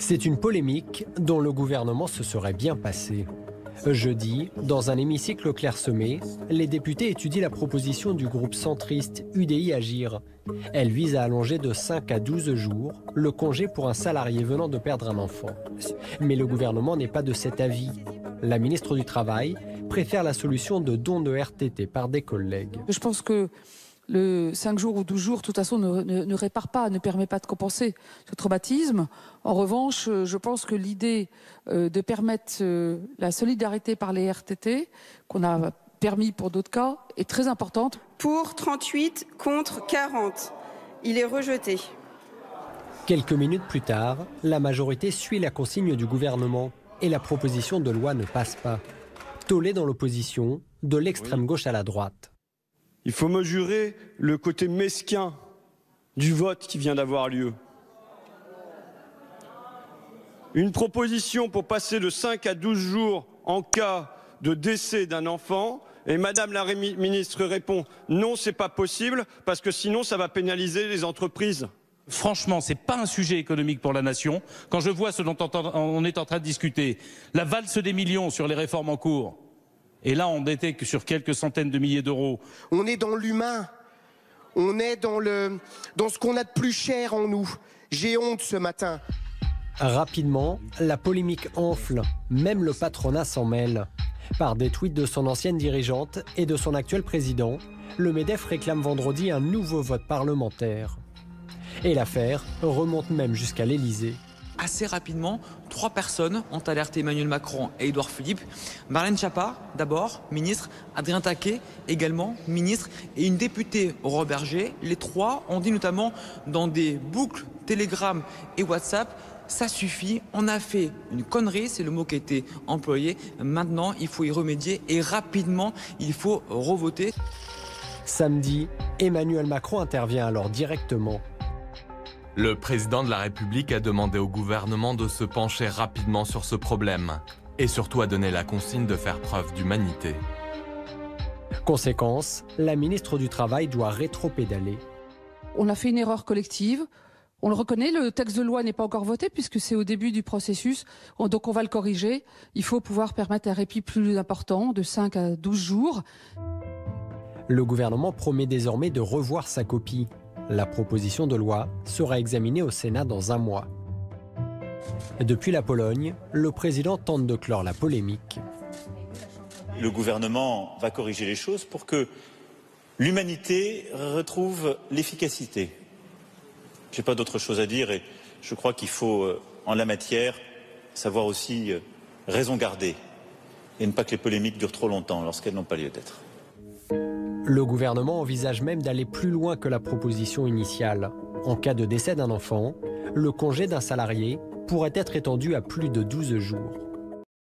C'est une polémique dont le gouvernement se serait bien passé. Jeudi, dans un hémicycle clairsemé, les députés étudient la proposition du groupe centriste UDI Agir. Elle vise à allonger de 5 à 12 jours le congé pour un salarié venant de perdre un enfant. Mais le gouvernement n'est pas de cet avis. La ministre du Travail préfère la solution de don de RTT par des collègues. Je pense que le 5 jours ou 12 jours, de toute façon, ne répare pas, ne permet pas de compenser ce traumatisme. En revanche, je pense que l'idée de permettre la solidarité par les RTT, qu'on a permis pour d'autres cas, est très importante. Pour 38 contre 40. Il est rejeté. Quelques minutes plus tard, la majorité suit la consigne du gouvernement et la proposition de loi ne passe pas. Tollé dans l'opposition, de l'extrême gauche à la droite. Il faut mesurer le côté mesquin du vote qui vient d'avoir lieu. Une proposition pour passer de 5 à 12 jours en cas de décès d'un enfant, et Madame la ministre répond non, c'est pas possible parce que sinon ça va pénaliser les entreprises. Franchement, ce n'est pas un sujet économique pour la nation. Quand je vois ce dont on est en train de discuter, la valse des millions sur les réformes en cours, et là on n'était que sur quelques centaines de milliers d'euros. On est dans l'humain, on est dans ce qu'on a de plus cher en nous. J'ai honte ce matin. Rapidement, la polémique enfle, même le patronat s'en mêle. Par des tweets de son ancienne dirigeante et de son actuel président, le MEDEF réclame vendredi un nouveau vote parlementaire. Et l'affaire remonte même jusqu'à l'Élysée. Assez rapidement, 3 personnes ont alerté Emmanuel Macron et Édouard Philippe. Marlène Schiappa, d'abord, ministre. Adrien Taquet, également ministre. Et une députée, Aurore Berger. Les 3 ont dit notamment dans des boucles Telegram et WhatsApp: ça suffit, on a fait une connerie, c'est le mot qui a été employé. Maintenant, il faut y remédier et rapidement, il faut revoter. Samedi, Emmanuel Macron intervient alors directement. Le président de la République a demandé au gouvernement de se pencher rapidement sur ce problème et surtout a donné la consigne de faire preuve d'humanité. Conséquence, la ministre du Travail doit rétropédaler. On a fait une erreur collective. On le reconnaît, le texte de loi n'est pas encore voté puisque c'est au début du processus, donc on va le corriger. Il faut pouvoir permettre un répit plus important, de 5 à 12 jours. Le gouvernement promet désormais de revoir sa copie. La proposition de loi sera examinée au Sénat dans un mois. Depuis la Pologne, le président tente de clore la polémique. Le gouvernement va corriger les choses pour que l'humanité retrouve l'efficacité. Je n'ai pas d'autre chose à dire et je crois qu'il faut, en la matière, savoir aussi raison garder et ne pas que les polémiques durent trop longtemps lorsqu'elles n'ont pas lieu d'être. Le gouvernement envisage même d'aller plus loin que la proposition initiale. En cas de décès d'un enfant, le congé d'un salarié pourrait être étendu à plus de 12 jours.